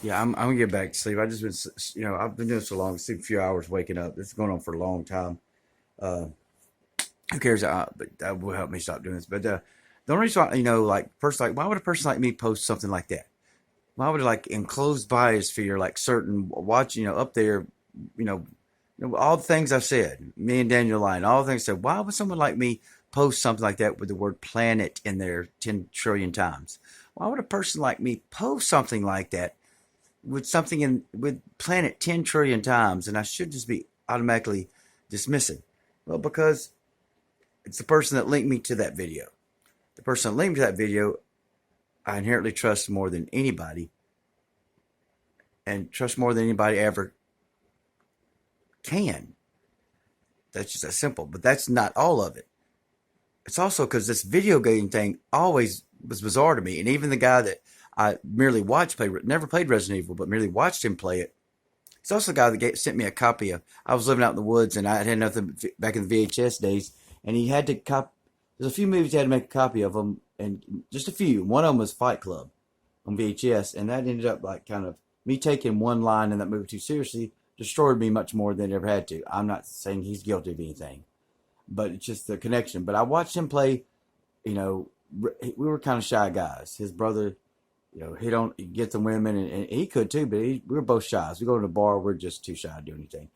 Yeah, I'm gonna get back to sleep. I just been, I've been doing so long, sleep a few hours, waking up. It's going on for a long time. Uh, who cares? But that will help me stop doing this. But the only reason, like, first, like, why would a person like me post something like that? Why would like enclosed biosphere, like certain watch, up there, you know, all the things I've said, me and Daniel Line, all the things I said. Why would someone like me post something like that with the word planet in there 10 trillion times? Why would a person like me post something like that with something in with planet 10 trillion times and I should just be automatically dismissing? Well, because it's the person that linked me to that video. The person that linked me to that video, I inherently trust more than anybody and trust more than anybody ever can. That's just that simple. But that's not all of it. It's also because this video game thing always was bizarre to me. And even the guy that I merely watched play, never played Resident Evil, but merely watched him play it. He's also the guy that sent me a copy of. I was living out in the woods and I had nothing back in the VHS days, and he had to cop. There's a few movies he had to make a copy of them, and just a few. One of them was Fight Club on VHS, and that ended up like kind of me taking one line in that movie too seriously destroyed me much more than it ever had to. I'm not saying he's guilty of anything, but it's just the connection. But I watched him play. You know, we were kind of shy guys. His brother, he don't get the women, and he could too, but we were both shy. So we go to the bar, we're just too shy to do anything.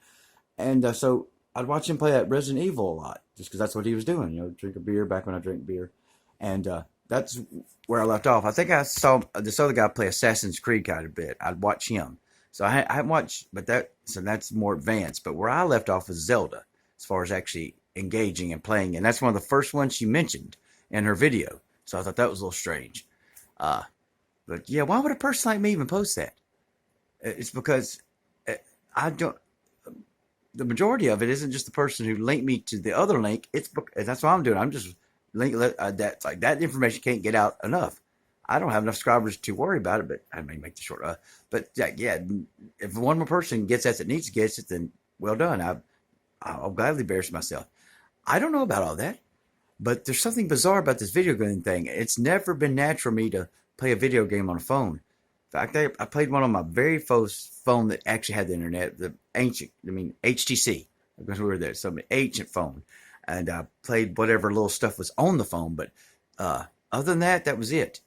And so I'd watch him play that Resident Evil a lot, just because that's what he was doing. Drink a beer back when I drink beer, and that's where I left off. I think I saw this other guy play Assassin's Creed quite a bit. I'd watch him. So I haven't watched, but that's more advanced. But where I left off was Zelda, as far as actually engaging and playing, and that's one of the first ones she mentioned in her video. So I thought that was a little strange. Uh, but yeah, why would a person like me even post that? It's because uh, I don't. The majority of it isn't just the person who linked me to the other link. And that's what I'm doing. I'm just link that like that information can't get out enough. I don't have enough subscribers to worry about it, but I may make the short. But yeah, if one more person gets that needs to get it, then well done. I'll gladly embarrass myself. I don't know about all that, but there's something bizarre about this video game thing. It's never been natural for me to play a video game on a phone. In fact, I played one on my very first phone that actually had the internet, the ancient, HTC, because we were there, so an ancient phone. And I played whatever little stuff was on the phone, but other than that, that was it.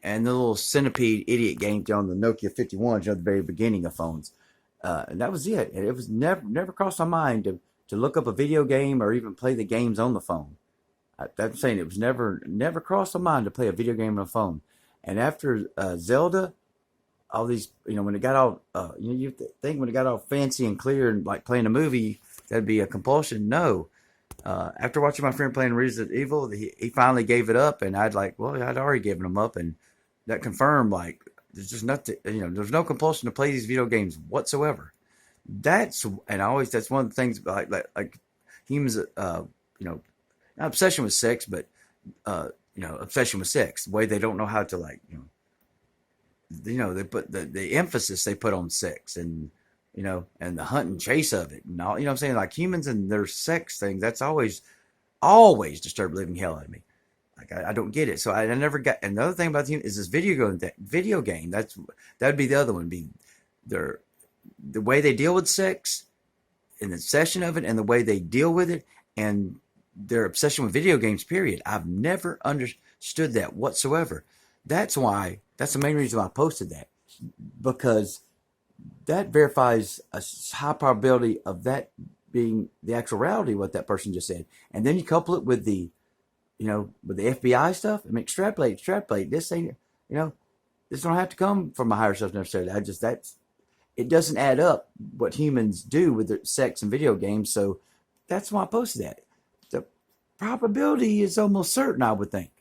And the little centipede idiot game on the Nokia 51s, at the very beginning of phones. And that was it. And it was never crossed my mind to look up a video game or even play the games on the phone. I'm saying it was never crossed my mind to play a video game on a phone. And after Zelda, all these, when it got all, you think when it got all fancy and clear and like playing a movie, that'd be a compulsion. No. After watching my friend playing Resident Evil, he finally gave it up, and I'd already given him up, and that confirmed like there's just nothing, there's no compulsion to play these video games whatsoever. That's one of the things like humans, not obsession with sex, but obsession with sex. The way they don't know how to they put the emphasis they put on sex and the hunt and chase of it and all, what I'm saying? Like humans and their sex things, that's always disturbed living hell out of me. Like I don't get it. So I never got. And the other thing about the is this video game. That'd be the other one. Be the way they deal with sex and the obsession of it, and the way they deal with it, and their obsession with video games. Period. I've never understood that whatsoever. That's the main reason why I posted that, because that verifies a high probability of that being the actual reality of what that person just said. And then you couple it with with the FBI stuff. I mean, extrapolate. This ain't, this don't have to come from a higher self necessarily. It doesn't add up what humans do with their sex and video games. So that's why I posted that. The probability is almost certain, I would think.